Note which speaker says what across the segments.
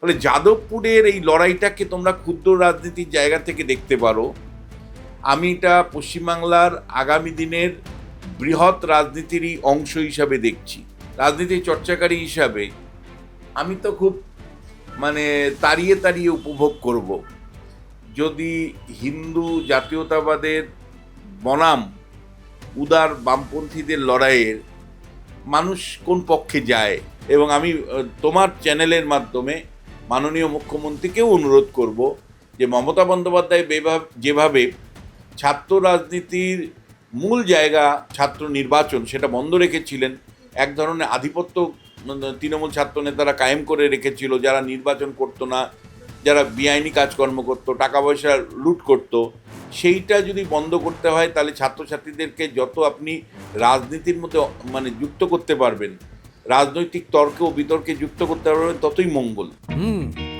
Speaker 1: ফলে যাদবপুরের এই লড়াইটাকে তোমরা ক্ষুদ্র রাজনীতির জায়গা থেকে দেখতে পারো। আমি এটা পশ্চিমবাংলার আগামী দিনের বৃহৎ রাজনীতিরই অংশ হিসাবে দেখছি। রাজনীতির চর্চাকারী হিসাবে আমি তো খুব তাড়িয়ে তাড়িয়ে উপভোগ করব যদি হিন্দু জাতীয়তাবাদের বনাম উদার বামপন্থীদের লড়াইয়ের মানুষ কোন পক্ষে যায়। এবং আমি তোমার চ্যানেলের মাধ্যমে মাননীয় মুখ্যমন্ত্রীকেও অনুরোধ করব যে মমতা বন্দ্যোপাধ্যায় যেভাবে ছাত্র রাজনীতির মূল জায়গা ছাত্র নির্বাচন সেটা বন্ধ রেখেছিলেন, এক ধরনের আধিপত্য তৃণমূল ছাত্র নেতারা কায়েম করে রেখেছিল, যারা নির্বাচন করতো না, যারা বেআইনি কাজকর্ম করতো, টাকা পয়সা লুট করতো, সেইটা যদি বন্ধ করতে হয় তাহলে ছাত্রছাত্রীদেরকে যত আপনি রাজনীতির মধ্যে যুক্ত করতে পারবেন, রাজনৈতিক তর্ক ও বিতর্কে যুক্ত করতে পারবেন, ততই মঙ্গল।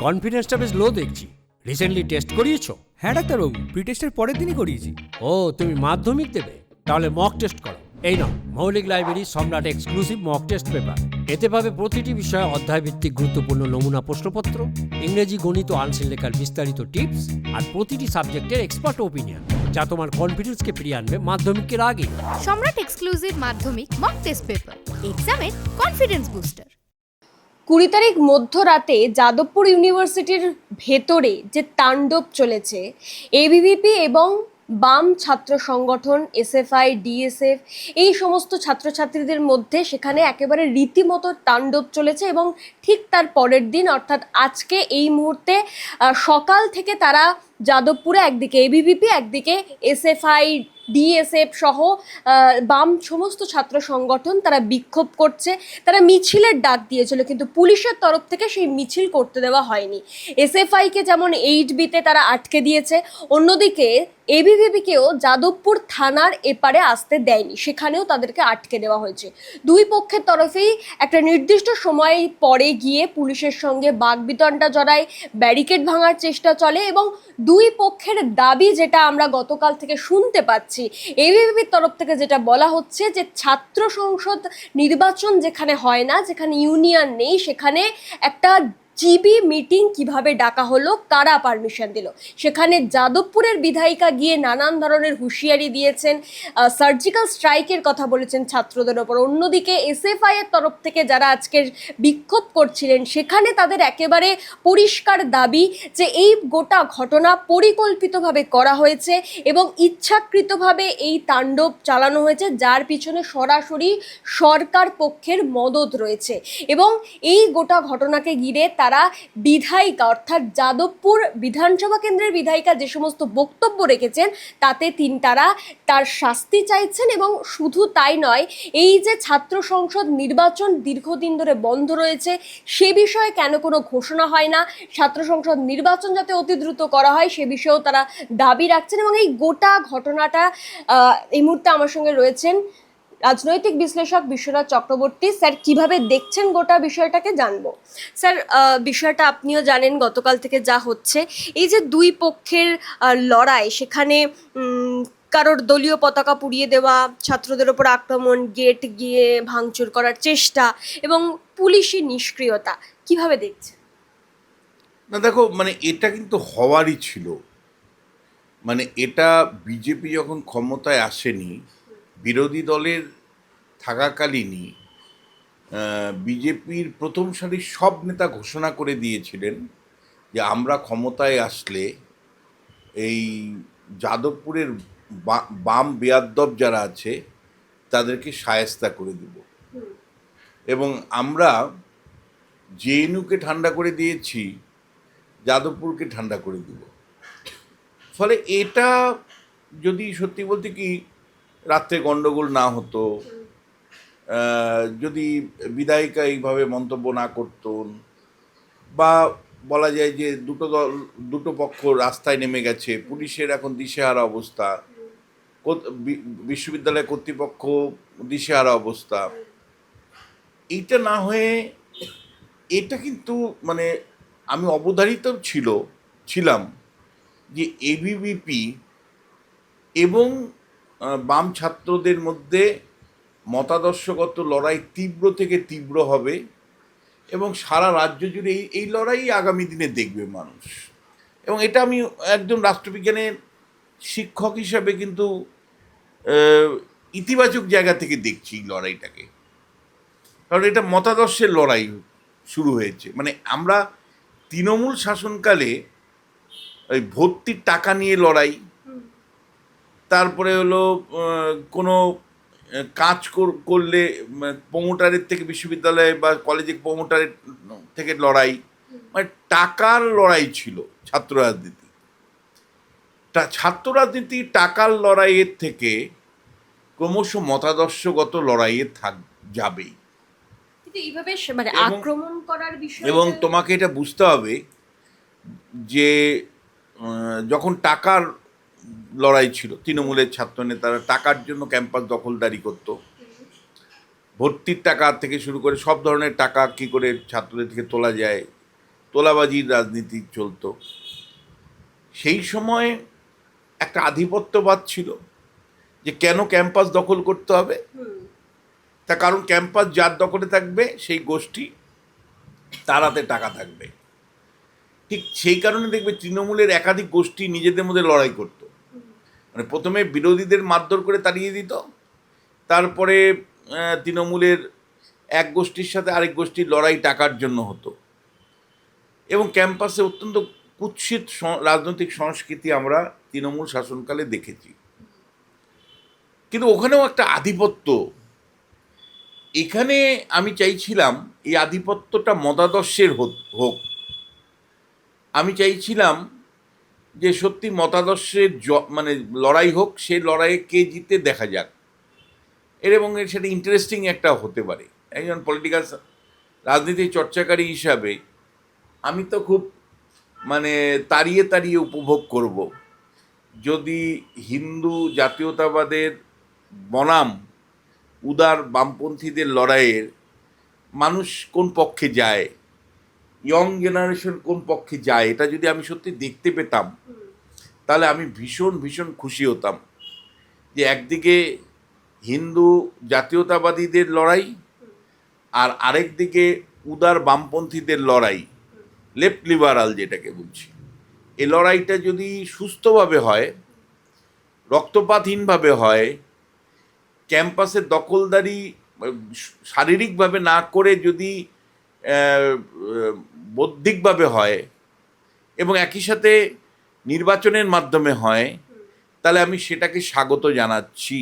Speaker 2: কনফিডেন্সটা বেশ লো দেখছি। রিসেন্টলি টেস্ট করিয়েছো?
Speaker 3: হ্যাঁ ডাক্তারবাবু, প্রি টেস্টের পরের দিনই করিয়েছি।
Speaker 2: ও, তুমি মাধ্যমিক দেবে? তাহলে মক টেস্ট করো। এই নাও মৌলিক লাইব্রেরি সম্রাট এক্সক্লুসিভ মক টেস্ট পেপার। এতে পাবে প্রতিটি বিষয়ে অধ্যায়ভিত্তিক গুরুত্বপূর্ণ নমুনা প্রশ্নপত্র, ইংরেজি গণিত ও আনসিল লেখার বিস্তারিত টিপস, আর প্রতিটি সাবজেক্টের এক্সপার্ট ওপিনিয়ন, যা তোমার কনফিডেন্সকে ফিরিয়ে আনবে মাধ্যমিকের আগে।
Speaker 4: সম্রাট এক্সক্লুসিভ মাধ্যমিক মক টেস্ট পেপার, এক্সামের কনফিডেন্স বুস্টার।
Speaker 5: 20 তারিখ মধ্যরাতে যাদবপুর ইউনিভার্সিটির ভেতরে যে তাণ্ডব চলেছে, এবিভিপি এবং বাম ছাত্র সংগঠন এসএফআই, ডিএসএফ, এই সমস্ত ছাত্রছাত্রীদের মধ্যে সেখানে একেবারে রীতিমতো তাণ্ডব চলেছে। এবং ঠিক তার পরের দিন অর্থাৎ আজকে এই মুহূর্তে সকাল থেকে তারা যাদবপুরে একদিকে এবিভিপি, একদিকে এসএফআই, ডিএসএফ সহ বাম সমস্ত ছাত্র সংগঠন তারা বিক্ষোভ করছে। তারা মিছিলের ডাক দিয়েছিল, কিন্তু পুলিশের তরফ থেকে সেই মিছিল করতে দেওয়া হয়নি। এসএফআইকে যেমন 8B-তে তারা আটকে দিয়েছে, অন্যদিকে এবিভিপিকেও যাদবপুর থানার এপারে আসতে দেয়নি, সেখানেও তাদেরকে আটকে দেওয়া হয়েছে। দুই পক্ষের তরফেই একটা নির্দিষ্ট সময় পরে গিয়ে পুলিশের সঙ্গে বাকবিতণ্ডা জড়ায়, ব্যারিকেড ভাঙার চেষ্টা চলে এবং দুই পক্ষের দাবি, যেটা আমরা গতকাল থেকে শুনতে পাচ্ছি, এবিভিপির তরফ থেকে যেটা বলা হচ্ছে যে ছাত্র সংসদ নির্বাচন যেখানে হয় না, যেখানে ইউনিয়ন নেই, সেখানে একটা জিবি মিটিং কিভাবে ডাকা হলো, কারা পারমিশন দিল। সেখানে যাদবপুরের বিধায়িকা গিয়ে নানান ধরনের হুঁশিয়ারি দিয়েছেন, সার্জিক্যাল স্ট্রাইকের কথা বলেছেন ছাত্রদের ওপর। অন্যদিকে এসএফআই এর তরফ থেকে যারা আজকের বিক্ষোভ করছিলেন, সেখানে তাদের একেবারে পরিষ্কার দাবি যে এই গোটা ঘটনা পরিকল্পিতভাবে করা হয়েছে এবং ইচ্ছাকৃতভাবে এই তাণ্ডব চালানো হয়েছে, যার পিছনে সরাসরি সরকার পক্ষের মদত রয়েছে। এবং এই গোটা ঘটনাকে ঘিরে তারা বিধায়িকা অর্থাৎ যাদবপুর বিধানসভা কেন্দ্রের বিধায়িকা যে সমস্ত বক্তব্য রেখেছেন, তাতে তারা তার শাস্তি চাইছেন। এবং শুধু তাই নয়, এই যে ছাত্র সংসদ নির্বাচন দীর্ঘদিন ধরে বন্ধ রয়েছে, সে বিষয়ে কেন কোনো ঘোষণা হয় না, ছাত্র সংসদ নির্বাচন যাতে অতি দ্রুত করা হয়, সে বিষয়েও তারা দাবি রাখছেন। এবং এই গোটা ঘটনাটা এই মুহূর্তে আমার সঙ্গে রয়েছেন রাজনৈতিক বিশ্লেষক বিশ্বনাথ চক্রবর্তী। স্যার, কিভাবে দেখছেন গোটা বিষয়টাকে জানবো। স্যার, বিষয়টা আপনিও জানেন গতকাল থেকে যা হচ্ছে, এই যে দুই পক্ষের লড়াই, সেখানে কারোর দলীয় পতাকা পুড়িয়ে দেওয়া, ছাত্রদের ওপর আক্রমণ, গেট গিয়ে ভাঙচুর করার চেষ্টা এবং পুলিশি নিষ্ক্রিয়তা, কিভাবে দেখছেন?
Speaker 1: না দেখো, এটা কিন্তু হওয়ারই ছিল। এটা বিজেপি যখন ক্ষমতায় আসেনি, বিরোধী দলের থাকাকালীনই বিজেপির প্রথম সারির সব নেতা ঘোষণা করে দিয়েছিলেন যে আমরা ক্ষমতায় আসলে এই যাদবপুরের বাম বেয়াদ্দপ যারা আছে তাদেরকে শায়েস্তা করে দেব। এবং আমরা জেএনইউকে ঠান্ডা করে দিয়েছি, যাদবপুরকে ঠান্ডা করে দেব। ফলে এটা যদি সত্যি বলতে কি রাত্রে গণ্ডগোল না হতো, যদি বিধায়িকা এইভাবে মন্তব্য না করতেন, বা বলা যায় যে দুটো পক্ষ রাস্তায় নেমে গেছে, পুলিশের এখন দিশেহারা অবস্থা, বিশ্ববিদ্যালয় কর্তৃপক্ষ দিশেহারা অবস্থা, এইটা না হয়ে এটা কিন্তু আমি অবধারিত ছিলাম যে এবিভিপি এবং বাম ছাত্রদের মধ্যে মতাদর্শগত লড়াই তীব্র থেকে তীব্র হবে এবং সারা রাজ্য জুড়ে এই লড়াই আগামী দিনে দেখবে মানুষ। এবং এটা আমি একজন রাষ্ট্রবিজ্ঞানের শিক্ষক হিসাবে কিন্তু ইতিবাচক জায়গা থেকে দেখছি এই লড়াইটাকে। কারণ এটা মতাদর্শের লড়াই শুরু হয়েছে। মানে আমরা তৃণমূল শাসনকালে ওই ভর্তির টাকা নিয়ে লড়াই, তারপরে হলো কোনো কাজ করলে প্রমোটারের থেকে বিশ্ববিদ্যালয়ে বা কলেজে প্রমোটারের থেকে লড়াই, মানে টাকার লড়াই ছিল ছাত্র রাজনীতি। ছাত্র রাজনীতি টাকার লড়াইয়ের থেকে ক্রমশ মতাদর্শগত লড়াইয়ে যাবেই।
Speaker 5: কিন্তু এইভাবে মানে আক্রমণ করার বিষয়,
Speaker 1: এবং তোমাকে এটা বুঝতে হবে যে যখন টাকার লড়াই ছিল, তৃণমূলের ছাত্র নেতারা টাকার জন্য ক্যাম্পাস দখলদারি করত, ভর্তির টাকা থেকে শুরু করে সব ধরনের টাকা কী করে ছাত্রদের থেকে তোলা যায়, তোলাবাজির রাজনীতি চলতো। সেই সময় একটা আধিপত্যবাদ ছিল যে কেন ক্যাম্পাস দখল করতে হবে, তার কারণ ক্যাম্পাস যার দখলে থাকবে সেই গোষ্ঠী, তার হাতে টাকা থাকবে। ঠিক সেই কারণে দেখবে তৃণমূলের একাধিক গোষ্ঠী নিজেদের মধ্যে লড়াই করত। মানে প্রথমে বিরোধীদের মারধর করে তাড়িয়ে দিত, তারপরে তৃণমূলের এক গোষ্ঠীর সাথে আরেক গোষ্ঠীর লড়াই টাকার জন্য হতো। এবং ক্যাম্পাসে অত্যন্ত কুৎসিত রাজনৈতিক সংস্কৃতি আমরা তৃণমূল শাসনকালে দেখেছি। কিন্তু ওখানেও একটা আধিপত্য, এখানে আমি চাইছিলাম এই আধিপত্যটা মতাদর্শের হোক। আমি চাইছিলাম যে সত্যি মতাদর্শের মানে লড়াই হোক, সেই লড়াইয়ে কে জিতে দেখা যাক। এবং সেটা ইন্টারেস্টিং একটা হতে পারে। একজন পলিটিক্যাল রাজনীতি চর্চাকারী হিসাবে আমি তো খুব মানে তাড়িয়ে তাড়িয়ে উপভোগ করব যদি হিন্দু জাতীয়তাবাদের বনাম উদার বামপন্থীদের লড়াইয়ের মানুষ কোন পক্ষে যায়, ইয়ং জেনারেশন কোন পক্ষে যায়, এটা যদি আমি সত্যি দেখতে পেতাম তাহলে আমি ভীষণ ভীষণ খুশি হতাম। যে একদিকে হিন্দু জাতীয়তাবাদীদের লড়াই আর আরেক দিকে উদার বামপন্থীদের লড়াই, লেফট লিবারাল যেটাকে বলছি, এই লড়াইটা যদি সুস্থভাবে হয়, রক্তপাতহীনভাবে হয়, ক্যাম্পাসের দখলদারি শারীরিকভাবে না করে যদি বৌদ্ধিকভাবে হয় এবং একই সাথে নির্বাচনের মাধ্যমে হয়, তাহলে আমি সেটাকে স্বাগত জানাচ্ছি।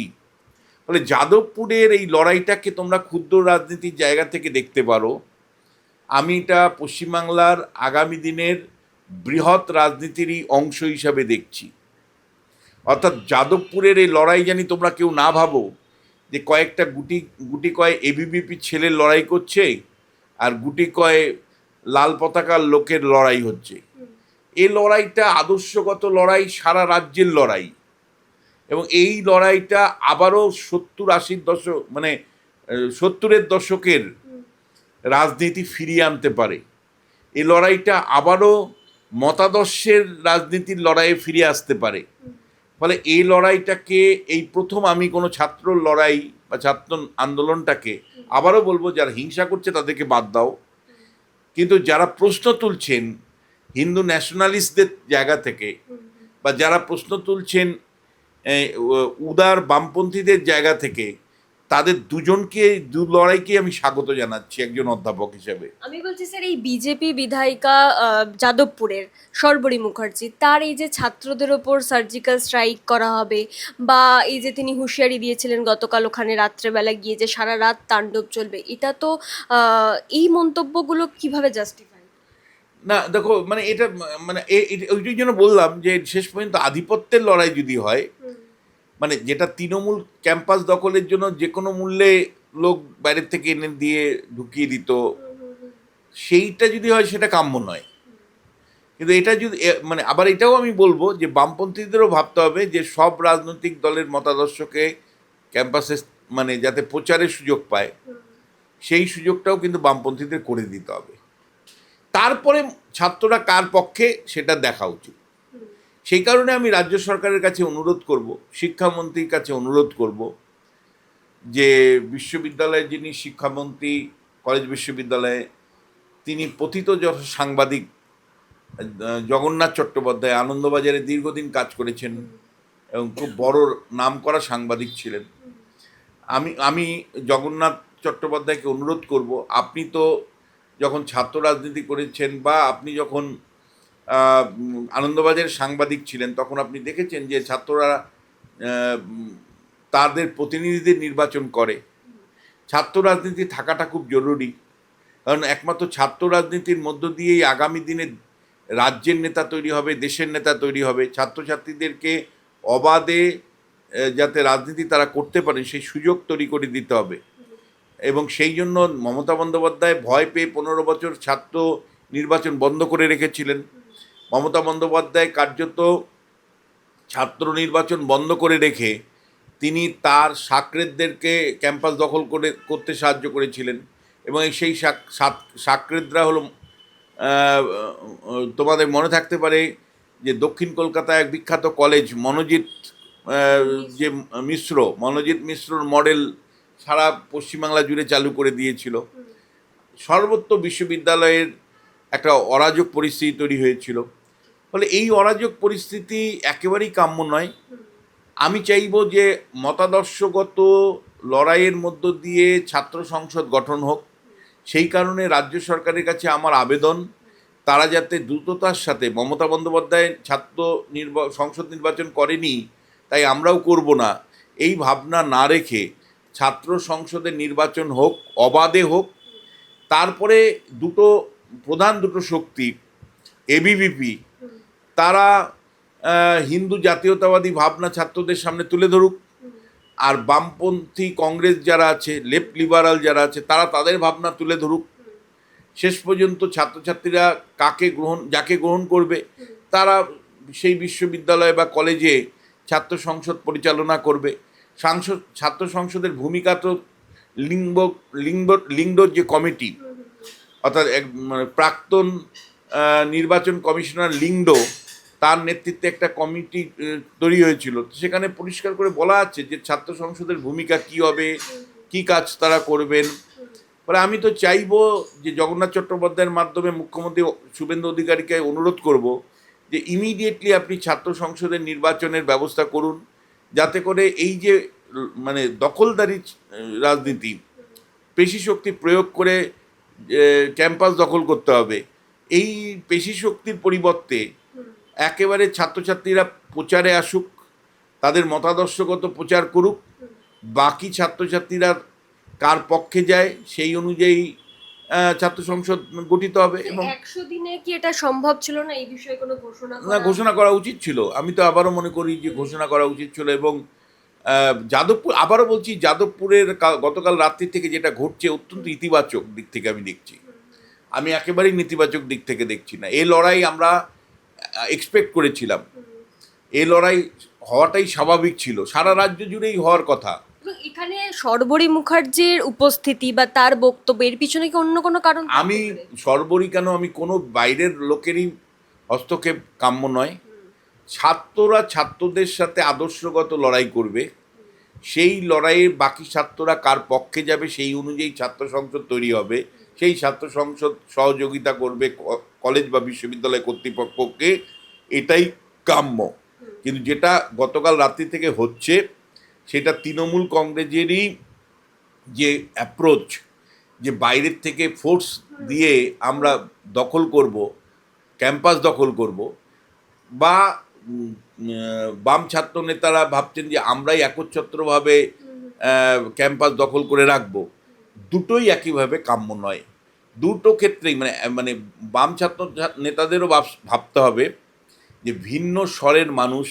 Speaker 1: ফলে যাদবপুরের এই লড়াইটাকে তোমরা ক্ষুদ্র রাজনীতির জায়গা থেকে দেখতে পারো। আমি এটা পশ্চিমবাংলার আগামী দিনের বৃহৎ রাজনীতিরই অংশ হিসাবে দেখছি। অর্থাৎ যাদবপুরের এই লড়াই জানি তোমরা কেউ না ভাবো যে কয়েকটা গুটি কয় এবিভিপি ছেলের লড়াই করছে আর গুটি কয় লাল পতাকার লোকের লড়াই হচ্ছে। এই লড়াইটা আদর্শগত লড়াই, সারা রাজ্যের লড়াই। এবং এই লড়াইটা আবারও 70-80 দশক মানে 70-এর দশকের রাজনীতি ফিরিয়ে আনতে পারে। এই লড়াইটা আবারও মতাদর্শের রাজনীতির লড়াইয়ে ফিরে আসতে পারে। ফলে এই লড়াইটাকে এই প্রথম আমি কোনো ছাত্র লড়াই বা ছাত্র আন্দোলনটাকে আবারও বলবো, যারা হিংসা করছে তাদেরকে বাদ দাও, কিন্তু যারা প্রশ্ন তুলছেন হিন্দু ন্যাশনালিস্টদের জায়গা থেকে বা যারা প্রশ্ন তুলছেন উদার বামপন্থীদের জায়গা থেকে, তাদের দুজনকে লড়াইকে আমি স্বাগত জানাচ্ছি একজন অধ্যাপক হিসেবে।
Speaker 5: আমি বলছি স্যার, এই বিজেপি বিধায়িকা যাদবপুরের শর্বরী মুখার্জি, তার এই যে ছাত্রদের ওপর সার্জিক্যাল স্ট্রাইক করা হবে বা এই যে তিনি হুঁশিয়ারি দিয়েছিলেন গতকাল ওখানে রাত্রেবেলা গিয়ে যে সারা রাত তাণ্ডব চলবে, এটা তো এই মন্তব্যগুলো কিভাবে জাস্টিফাই?
Speaker 1: না দেখো, মানে এটা মানে ওইটার জন্য বললাম যে শেষ পর্যন্ত আধিপত্যের লড়াই যদি হয়, মানে যেটা তৃণমূল ক্যাম্পাস দখলের জন্য যে কোনো মূল্যে লোক বাইরের থেকে এনে দিয়ে ঢুকিয়ে দিত, সেইটা যদি হয় সেটা কাম্য নয়। কিন্তু এটা যদি মানে আবার এটাও আমি বলবো যে বামপন্থীদেরও ভাবতে হবে যে সব রাজনৈতিক দলের মতাদর্শকে ক্যাম্পাসে মানে যাতে প্রচারের সুযোগ পায়, সেই সুযোগটাও কিন্তু বামপন্থীদের করে দিতে হবে। তারপরে ছাত্ররা কার পক্ষে সেটা দেখা উচিত। সেই কারণে আমি রাজ্য সরকারের কাছে অনুরোধ করব, শিক্ষামন্ত্রীর কাছে অনুরোধ করব যে বিশ্ববিদ্যালয়ের যিনি শিক্ষামন্ত্রী, কলেজ বিশ্ববিদ্যালয়ে তিনি পতিত সাংবাদিক জগন্নাথ চট্টোপাধ্যায় আনন্দবাজারে দীর্ঘদিন কাজ করেছেন এবং খুব বড় নামকরা সাংবাদিক ছিলেন। আমি জগন্নাথ চট্টোপাধ্যায়কে অনুরোধ করব, আপনি তো যখন ছাত্র রাজনীতি করেছেন বা আপনি যখন আনন্দবাজারের সাংবাদিক ছিলেন, তখন আপনি দেখেছেন যে ছাত্ররা তাদের প্রতিনিধিদের নির্বাচন করে। ছাত্র রাজনীতি থাকাটা খুব জরুরি, কারণ একমাত্র ছাত্র রাজনীতির মধ্য দিয়েই আগামী দিনে রাজ্যের নেতা তৈরি হবে, দেশের নেতা তৈরি হবে। ছাত্রছাত্রীদেরকে অবাধে যাতে রাজনীতি তারা করতে পারে সেই সুযোগ তৈরি করে দিতে হবে। এবং সেই জন্য মমতা বন্দ্যোপাধ্যায় ভয় পেয়ে 15 বছর ছাত্র নির্বাচন বন্ধ করে রেখেছিলেন। মমতা বন্দ্যোপাধ্যায় কার্যত ছাত্র নির্বাচন বন্ধ করে রেখে তিনি তার সাকরেদদেরকে ক্যাম্পাস দখল করতে সাহায্য করেছিলেন। এবং সেই সাকরেদরা হলো, তোমাদের মনে থাকতে পারে যে দক্ষিণ কলকাতায় এক বিখ্যাত কলেজ মনোজিৎ মিশ্রর মডেল সারা পশ্চিমবাংলা জুড়ে চালু করে দিয়েছিল। সর্বত্র বিশ্ববিদ্যালয়ের একটা অরাজক পরিস্থিতি তৈরি হয়েছিল। ফলে এই অরাজক পরিস্থিতি একেবারেই কাম্য নয়। আমি চাইব যে মতাদর্শগত লড়াইয়ের মধ্য দিয়ে ছাত্র সংসদ গঠন হোক। সেই কারণে রাজ্য সরকারের কাছে আমার আবেদন, তারা যাতে দ্রুততার সাথে, মমতা বন্দ্যোপাধ্যায় সংসদ নির্বাচন করেনি তাই আমরাও করব না, এই ভাবনা না রেখে ছাত্র সংসদের নির্বাচন হোক, অবাধে হোক। তারপরে প্রধান দুটো শক্তি এবিভিপি, তারা হিন্দু জাতীয়তাবাদী ভাবনা ছাত্রদের সামনে তুলে ধরুক, আর বামপন্থী কংগ্রেস যারা আছে, লেফট লিবারাল যারা আছে, তারা তাদের ভাবনা তুলে ধরুক। শেষ পর্যন্ত ছাত্রছাত্রীরা যাকে গ্রহণ করবে তারা সেই বিশ্ববিদ্যালয় বা কলেজে ছাত্র সংসদ পরিচালনা করবে। ছাত্র সংসদের ভূমিকা তো লিঙ্গর যে কমিটি, অর্থাৎ প্রাক্তন নির্বাচন কমিশনার লিংডো, তার নেতৃত্বে একটা কমিটি তৈরি হয়েছিল। সেখানে পরিষ্কার করে বলা আছে যে ছাত্র সংসদের ভূমিকা কী হবে, কী কাজ তারা করবেন। ফলে আমি তো চাইবো যে জগন্নাথ চট্টোপাধ্যায়ের মাধ্যমে মুখ্যমন্ত্রী শুভেন্দু অধিকারীকে অনুরোধ করব যে ইমিডিয়েটলি আপনি ছাত্র সংসদের নির্বাচনের ব্যবস্থা করুন, যাতে করে এই যে দখলদারি রাজনীতি, পেশি শক্তি প্রয়োগ করে ক্যাম্পাস দখল করতে হবে, এই পেশি শক্তির পরিবর্তে একেবারে ছাত্রছাত্রীরা প্রচারে আসুক, তাদের মতাদর্শগত প্রচার করুক, বাকি ছাত্রছাত্রীরা কার পক্ষে যায় সেই অনুযায়ী ছাত্র সংসদ গঠিত হবে। এবং
Speaker 5: 100 দিনে কি এটা সম্ভব ছিল না? এই বিষয়ে কোনো
Speaker 1: ঘোষণা করা উচিত ছিল। আমি তো আবারও মনে করি যে ঘোষণা করা উচিত ছিল। এবং আবারও বলছি, যাদবপুরের গতকাল রাত্রি থেকে যেটা ঘটছে অত্যন্ত ইতিবাচক দিক থেকে আমি দেখছি, আমি একেবারেই নেতিবাচক দিক থেকে দেখছি না। এই লড়াই আমরা এক্সপেক্ট করেছিলাম, এই লড়াই হওয়াটাই স্বাভাবিক ছিল, সারা রাজ্য জুড়েই হওয়ার কথা।
Speaker 5: এখানে সর্বরী মুখার্জির উপস্থিতি বা তার বক্তব্যের পিছনে কি অন্য কোনো কারণ?
Speaker 1: আমি আমি কোনো বাইরের লোকেরই হস্তক্ষেপ কাম্য নয়। ছাত্ররা ছাত্রদের সাথে আদর্শগত লড়াই করবে, সেই লড়াইয়ে বাকি ছাত্ররা কার পক্ষে যাবে সেই অনুযায়ী ছাত্র সংসদ তৈরি হবে। সেই ছাত্র সংসদ সহযোগিতা করবে কলেজ বা বিশ্ববিদ্যালয় কর্তৃপক্ষকে, এটাই কাম্য। কিন্তু যেটা গতকাল রাত্রি থেকে হচ্ছে সেটা তৃণমূল কংগ্রেসেরই যে অ্যাপ্রোচ, যে বাইরের থেকে ফোর্স দিয়ে আমরা দখল করব, ক্যাম্পাস দখল করব, বা বাম ছাত্র নেতারা ভাবছেন যে আমরাই একচ্ছত্রভাবে ক্যাম্পাস দখল করে রাখব, দুটোই একইভাবে কাম্য নয়। দুটো ক্ষেত্রেই বাম ছাত্র নেতাদেরও ভাবতে হবে যে ভিন্ন স্বরের মানুষ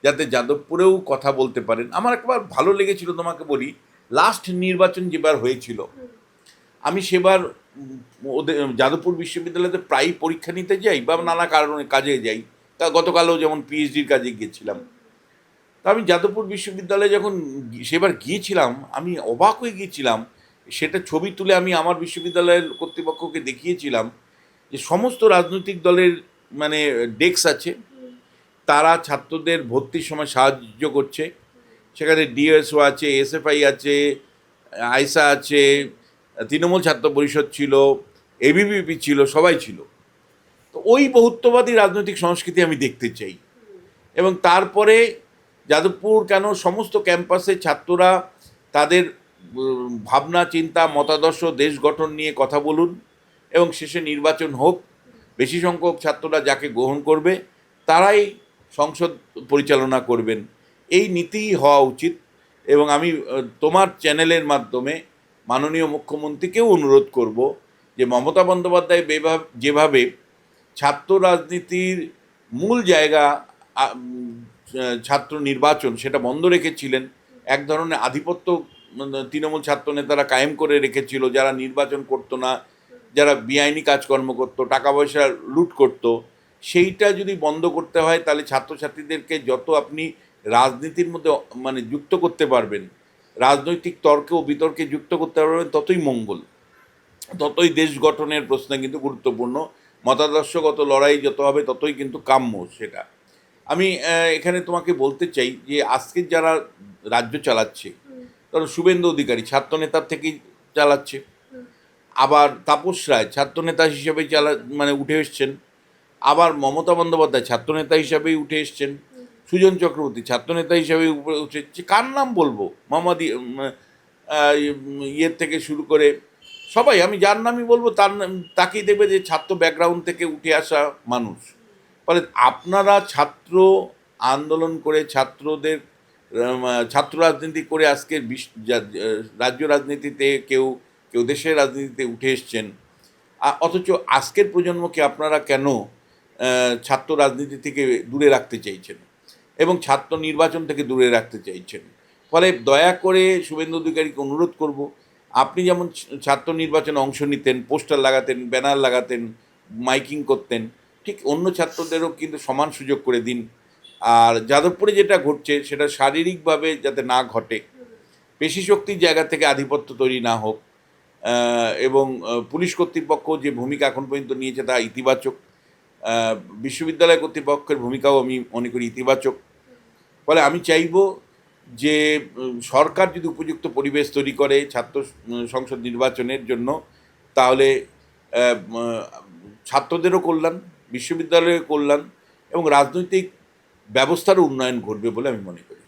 Speaker 1: যাতে যাদবপুরেও কথা বলতে পারেন। আমার একবার ভালো লেগেছিল, তোমাকে বলি, লাস্ট নির্বাচন যেবার হয়েছিল, আমি সেবার ওদের যাদবপুর বিশ্ববিদ্যালয়তে প্রায়ই পরীক্ষা নিতে যাই বা নানা কারণে কাজে যাই। তা গতকালও যেমন পিএইচডির কাজে গিয়েছিলাম। তা আমি যাদবপুর বিশ্ববিদ্যালয়ে যখন সেবার গিয়েছিলাম, আমি অবাক হয়ে গিয়েছিলাম। সেটা ছবি তুলে আমি আমার বিশ্ববিদ্যালয়ের কর্তৃপক্ষকে দেখিয়েছিলাম যে সমস্ত রাজনৈতিক দলের ডেস্ক আছে, তারা ছাত্রদের ভর্তির সময় সাহায্য করছে। সেখানে ডিএসও আছে, এসএফআই আছে, আইসা আছে, তৃণমূল ছাত্র পরিষদ ছিল, এবিভিপি ছিল, সবাই ছিল। তো ওই বহুত্ববাদী রাজনৈতিক সংস্কৃতি আমি দেখতে চাই। এবং তারপরে যাদবপুর কেন সমস্ত ক্যাম্পাসে ছাত্ররা তাদের ভাবনা চিন্তা মতাদর্শ দেশ গঠন নিয়ে কথা বলুন এবং শেষে নির্বাচন হোক, বেশি সংখ্যক ছাত্ররা যাকে গ্রহণ করবে তারাই সংসদ পরিচালনা করবেন, এই নীতিই হওয়া উচিত। এবং আমি তোমার চ্যানেলের মাধ্যমে মাননীয় মুখ্যমন্ত্রীকেও অনুরোধ করব যে মমতা বন্দ্যোপাধ্যায় যেভাবে ছাত্র রাজনীতির মূল জায়গা ছাত্র নির্বাচন সেটা বন্ধ রেখেছিলেন, এক ধরনের আধিপত্য তৃণমূল ছাত্র নেতারা কায়েম করে রেখেছিল, যারা নির্বাচন করতো না, যারা বেআইনি কাজকর্ম করতো, টাকা পয়সা লুট করতো, সেইটা যদি বন্ধ করতে হয় তাহলে ছাত্রছাত্রীদেরকে যত আপনি রাজনীতির মধ্যে মানে যুক্ত করতে পারবেন, রাজনৈতিক তর্কে ও বিতর্কে যুক্ত করতে পারবেন, ততই মঙ্গল, ততই দেশ গঠনের প্রশ্নে কিন্তু গুরুত্বপূর্ণ। মতাদর্শগত লড়াই যত হবে ততই কিন্তু কাম্য সেটা। আমি এখানে তোমাকে বলতে চাই যে আজকের যারা রাজ্য চালাচ্ছে, ধরো শুভেন্দু অধিকারী ছাত্রনেতার থেকেই চালাচ্ছে, আবার তাপস রায় ছাত্রনেতা হিসেবেই মানে উঠে এসছেন, আবার মমতা বন্দ্যোপাধ্যায় ছাত্রনেতা হিসাবেই উঠে এসছেন, সুজন চক্রবর্তী ছাত্রনেতা হিসাবে উঠে এসছে, কার নাম বলবো, মোহাম্মদ ইয়ের থেকে শুরু করে সবাই, আমি যার নামই বলবো তাকেই দেবে যে ছাত্র ব্যাকগ্রাউন্ড থেকে উঠে আসা মানুষ। ফলে আপনারা ছাত্র আন্দোলন করে ছাত্রদের ছাত্র রাজনীতি করে আজকে রাজ্য রাজনীতিতে কেউ কেউ দেশের রাজনীতিতে উঠে এসছেন, অথচ আজকের প্রজন্মকে আপনারা কেন ছাত্র রাজনীতি থেকে দূরে রাখতে চাইছেন এবং ছাত্র নির্বাচন থেকে দূরে রাখতে চাইছেন। ফলে দয়া করে শুভেন্দু অধিকারীকে অনুরোধ করব, আপনি যেমন ছাত্র নির্বাচনে অংশ নিতেন, পোস্টার লাগাতেন, ব্যানার লাগাতেন, মাইকিং করতেন, ঠিক অন্য ছাত্রদেরও কিন্তু সমান সুযোগ করে দিন। আর যাদবপুরে যেটা ঘটছে সেটা শারীরিকভাবে যাতে না ঘটে, পেশি শক্তির জায়গা থেকে আধিপত্য তৈরি না হোক, এবং পুলিশ কর্তৃপক্ষ যে ভূমিকা এখন পর্যন্ত নিয়েছে তা ইতিবাচক, বিশ্ববিদ্যালয় কর্তৃপক্ষের ভূমিকাও আমি মনে করি ইতিবাচক। ফলে আমি চাইব যে সরকার যদি উপযুক্ত পরিবেশ তৈরি করে ছাত্র সংসদ নির্বাচনের জন্য, তাহলে ছাত্রদেরও কল্যাণ, বিশ্ববিদ্যালয়ের কল্যাণ এবং রাজনৈতিক ব্যবস্থারও উন্নয়ন ঘটবে বলে আমি মনে করি।